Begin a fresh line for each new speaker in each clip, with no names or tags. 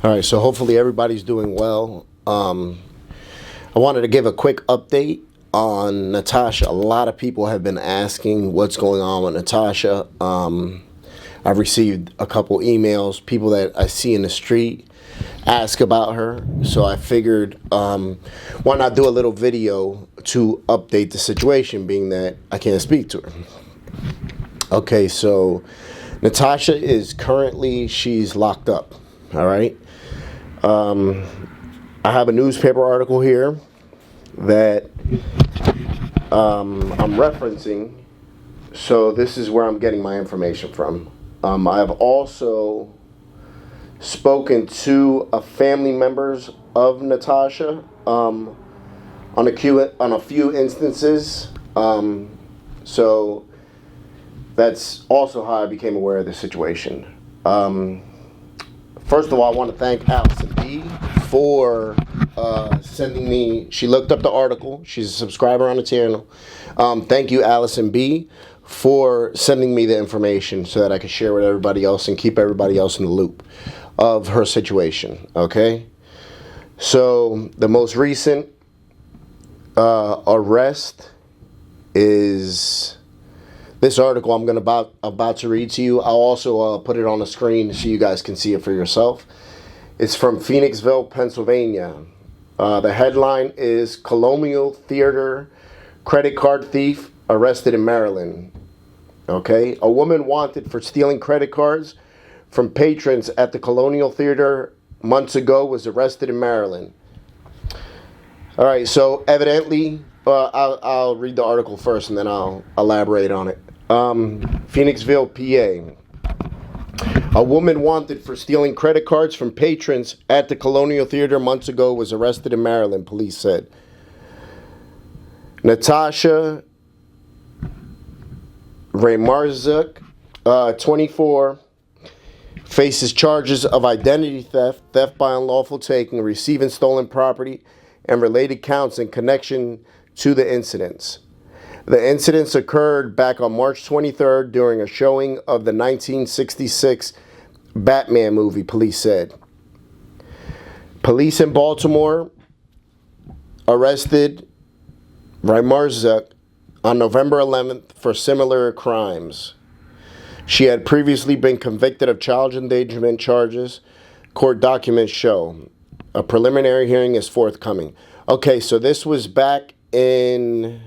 All right, so hopefully everybody's doing well. I wanted to give a quick update on Natasha. A lot of people have been asking what's going on with Natasha. I've received a couple emails, people that I see in the street ask about her. So I figured, why not do a little video to update the situation, being that I can't speak to her. Okay, so Natasha is currently, she's locked up, all right? I have a newspaper article here that I'm referencing, so this is where I'm getting my information from. I have also spoken to a family members of Natasha on a few instances, so that's also how I became aware of the situation. First of all, I want to thank Allison B for sending me. She looked up the article. She's a subscriber on the channel. Thank you, Allison B, for sending me the information so that I could share with everybody else and keep everybody else in the loop of her situation. Okay, so the most recent arrest is this article I'm about to read to you. I'll also put it on the screen so you guys can see it for yourself. It's from Phoenixville, Pennsylvania. The headline is Colonial Theater Credit Card Thief Arrested in Maryland. Okay, a woman wanted for stealing credit cards from patrons at the Colonial Theater months ago was arrested in Maryland. All right, so evidently, I'll read the article first and then I'll elaborate on it. Phoenixville, PA. A woman wanted for stealing credit cards from patrons at the Colonial Theater months ago was arrested in Maryland, police said. Natasha Raymarzuk, 24, faces charges of identity theft, theft by unlawful taking, receiving stolen property, and related counts in connection to the incidents. The incidents occurred back on March 23rd during a showing of the 1966 Batman movie, police said. Police in Baltimore arrested Raymarzuk on November 11th for similar crimes. She had previously been convicted of child endangerment charges, court documents show. A preliminary hearing is forthcoming. Okay, so this was back in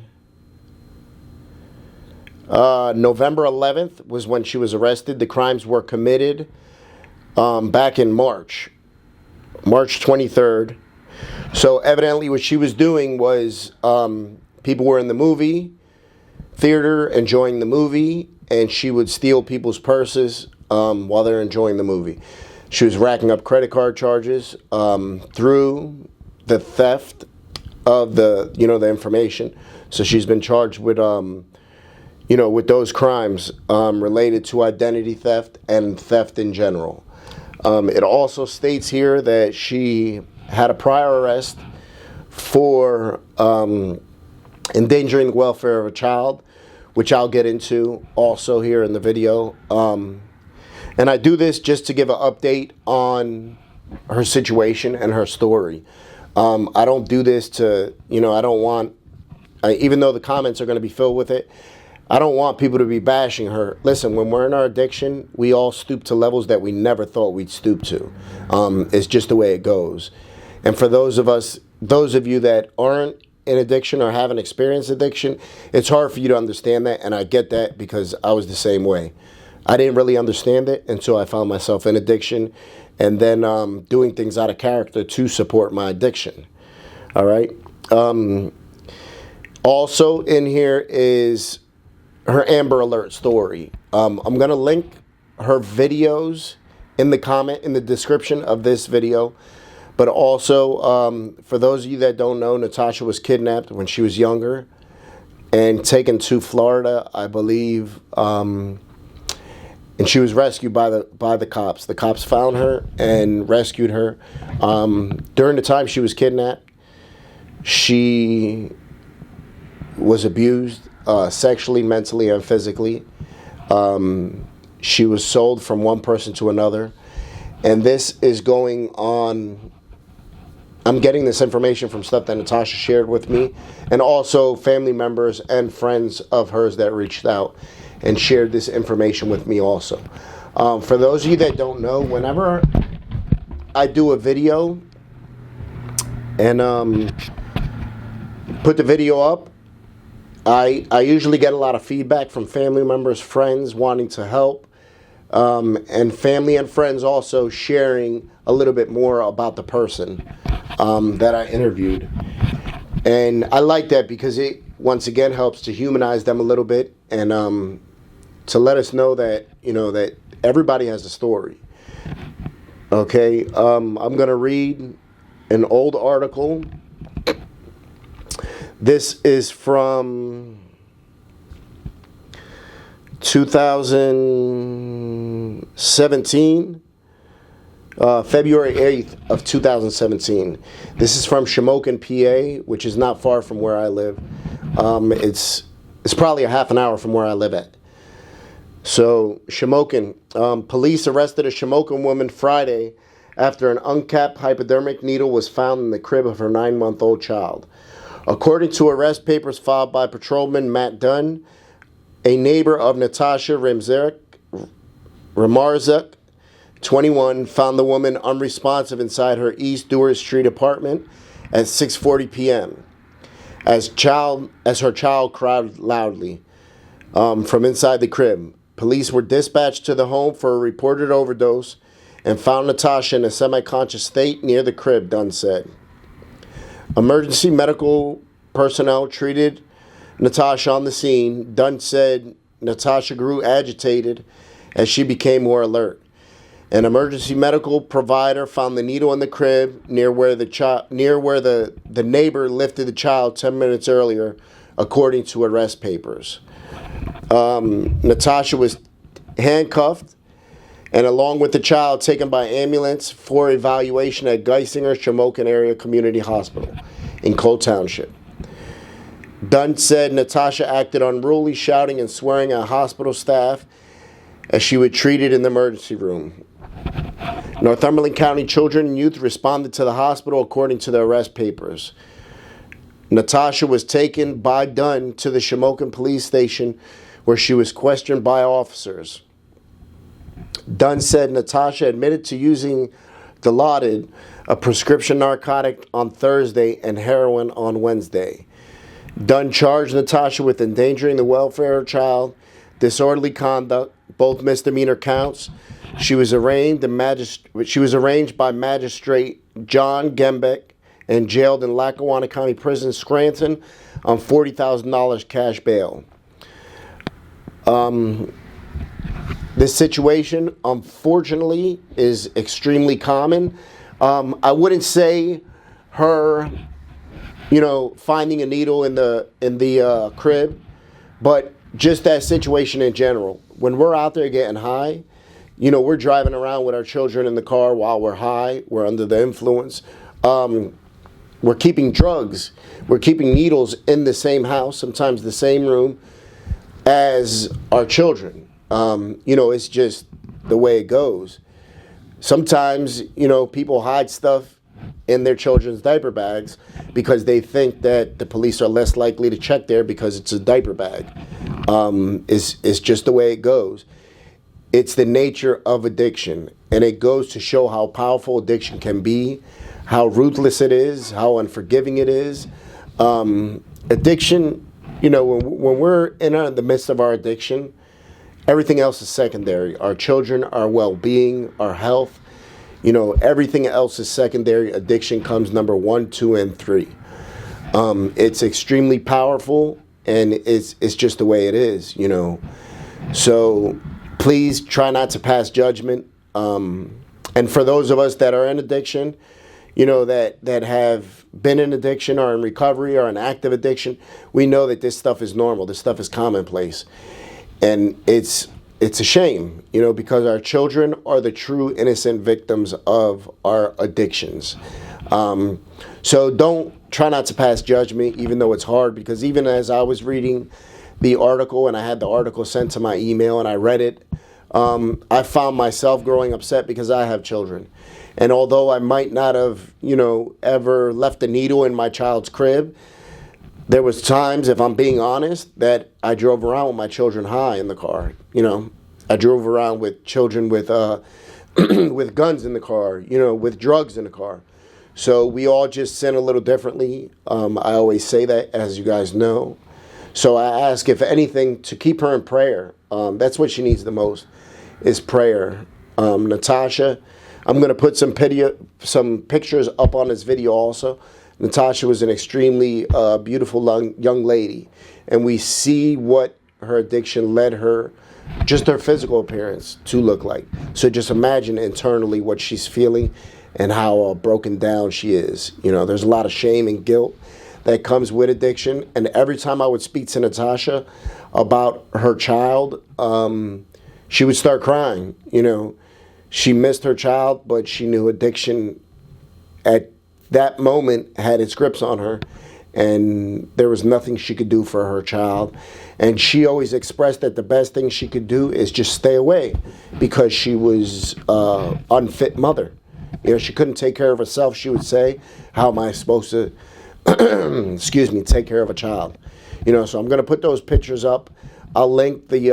November 11th was when she was arrested. The crimes were committed back in March 23rd. So evidently what she was doing was people were in the movie theater enjoying the movie, and she would steal people's purses while they're enjoying the movie. She was racking up credit card charges through the theft of the information. So she's been charged with with those crimes related to identity theft and theft in general. It also states here that she had a prior arrest for endangering the welfare of a child, which I'll get into also here in the video. And I do this just to give an update on her situation and her story. I don't do this to, I don't want, even though the comments are going to be filled with it, I don't want people to be bashing her. Listen, when we're in our addiction, we all stoop to levels that we never thought we'd stoop to. It's just the way it goes. And for those of you that aren't in addiction or haven't experienced addiction, it's hard for you to understand that, and I get that because I was the same way. I didn't really understand it until I found myself in addiction, and then doing things out of character to support my addiction. All right. Also in here is her Amber Alert story. I'm going to link her videos in the description of this video. But also, for those of you that don't know, Natasha was kidnapped when she was younger and taken to Florida, I believe, and she was rescued by the cops. The cops found her and rescued her. During the time she was kidnapped, she was abused sexually, mentally, and physically. She was sold from one person to another. And this is going on. I'm getting this information from stuff that Natasha shared with me, and also family members and friends of hers that reached out and shared this information with me also. For those of you that don't know, whenever I do a video and put the video up, I usually get a lot of feedback from family members, friends wanting to help, and family and friends also sharing a little bit more about the person that I interviewed. And I like that because it, once again, helps to humanize them a little bit and to let us know that, that everybody has a story. Okay, I'm going to read an old article. This is from 2017, February 8th of 2017. This is from Shamokin, PA, which is not far from where I live. It's probably a half an hour from where I live at. So, Shamokin, police arrested a Shamokin woman Friday after an uncapped hypodermic needle was found in the crib of her 9-month-old child. According to arrest papers filed by Patrolman Matt Dunn, a neighbor of Natasha Ramarzuk, 21, found the woman unresponsive inside her East Dewar Street apartment at 6:40 p.m. as her child cried loudly from inside the crib. Police were dispatched to the home for a reported overdose and found Natasha in a semi-conscious state near the crib, Dunn said. Emergency medical personnel treated Natasha on the scene. Dunn said Natasha grew agitated as she became more alert. An emergency medical provider found the needle in the crib near where the neighbor lifted the child 10 minutes earlier, according to arrest papers. Natasha was handcuffed and along with the child taken by ambulance for evaluation at Geisinger Shamokin Area Community Hospital in Cole Township. Dunn said Natasha acted unruly, shouting and swearing at hospital staff as she was treated in the emergency room. Northumberland County Children and Youth responded to the hospital according to the arrest papers. Natasha was taken by Dunn to the Shamokin police station where she was questioned by officers. Dunn said Natasha admitted to using Dilaudid, a prescription narcotic, on Thursday and heroin on Wednesday. Dunn charged Natasha with endangering the welfare of a child, disorderly conduct, both misdemeanor counts. She was arraigned by Magistrate John Gembeck and jailed in Lackawanna County Prison, Scranton, on $40,000 cash bail. This situation, unfortunately, is extremely common. I wouldn't say her, finding a needle in the crib, but just that situation in general. When we're out there getting high, we're driving around with our children in the car while we're high, we're under the influence. We're keeping drugs, we're keeping needles in the same house, sometimes the same room as our children. It's just the way it goes. Sometimes, people hide stuff in their children's diaper bags because they think that the police are less likely to check there because it's a diaper bag. It's just the way it goes. It's the nature of addiction, and it goes to show how powerful addiction can be, how ruthless it is, how unforgiving it is. Addiction, when we're in the midst of our addiction, everything else is secondary. Our children, our well-being, our health, everything else is secondary. Addiction comes number 1, 2, and 3. It's extremely powerful, and it's just the way it is, So please try not to pass judgment. And for those of us that are in addiction, that have been in addiction or in recovery or in active addiction, we know that this stuff is normal. This stuff is commonplace. And it's a shame, because our children are the true innocent victims of our addictions. So try not to pass judgment, even though it's hard, because even as I was reading the article, and I had the article sent to my email and I read it, I found myself growing upset because I have children. And although I might not have, ever left a needle in my child's crib, there was times, if I'm being honest, that I drove around with my children high in the car. I drove around with children with with guns in the car, with drugs in the car. So we all just sin a little differently. I always say that, as you guys know. So I ask, if anything, to keep her in prayer. That's what she needs the most, is prayer. Natasha, I'm going to put some pictures up on this video also. Natasha was an extremely beautiful young lady. And we see what her addiction led her, just her physical appearance, to look like. So just imagine internally what she's feeling and how broken down she is. There's a lot of shame and guilt that comes with addiction. And every time I would speak to Natasha about her child, she would start crying. She missed her child, but she knew addiction at that moment had its grips on her, and there was nothing she could do for her child. And she always expressed that the best thing she could do is just stay away, because she was an unfit mother. She couldn't take care of herself. She would say, how am I supposed to take care of a child? So I'm going to put those pictures up. I'll link the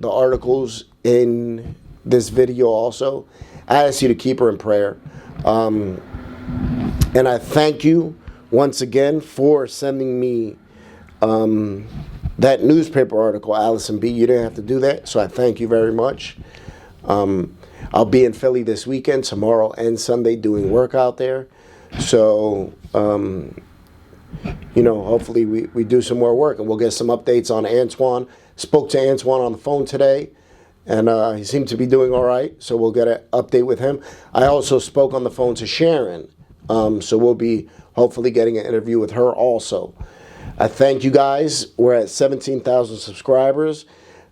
articles in this video also. I ask you to keep her in prayer. And I thank you once again for sending me that newspaper article, Allison B. You didn't have to do that, so I thank you very much. I'll be in Philly this weekend, tomorrow and Sunday, doing work out there. So, hopefully we do some more work, and we'll get some updates on Antoine. Spoke to Antoine on the phone today, and he seemed to be doing all right, so we'll get an update with him. I also spoke on the phone to Sharon, so we'll be hopefully getting an interview with her also. I thank you guys. We're at 17,000 subscribers.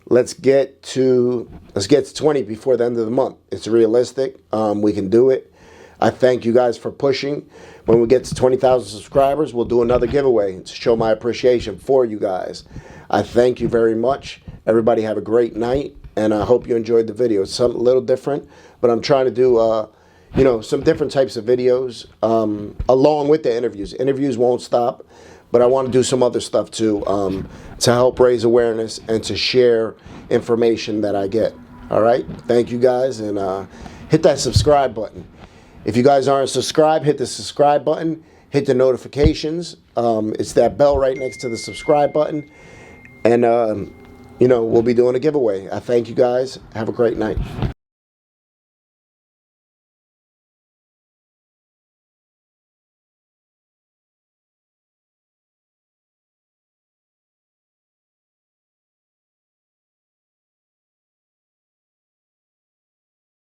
Let's get to 20 before the end of the month. It's realistic. We can do it. I thank you guys for pushing. When we get to 20,000 subscribers, we'll do another giveaway to show my appreciation for you guys. I thank you very much. Everybody have a great night, and I hope you enjoyed the video. It's something a little different, but I'm trying to do some different types of videos along with the interviews. Interviews won't stop, but I want to do some other stuff too, to help raise awareness and to share information that I get. All right? Thank you guys, and hit that subscribe button. If you guys aren't subscribed, hit the subscribe button. Hit the notifications. It's that bell right next to the subscribe button. And, we'll be doing a giveaway. I thank you guys. Have a great night.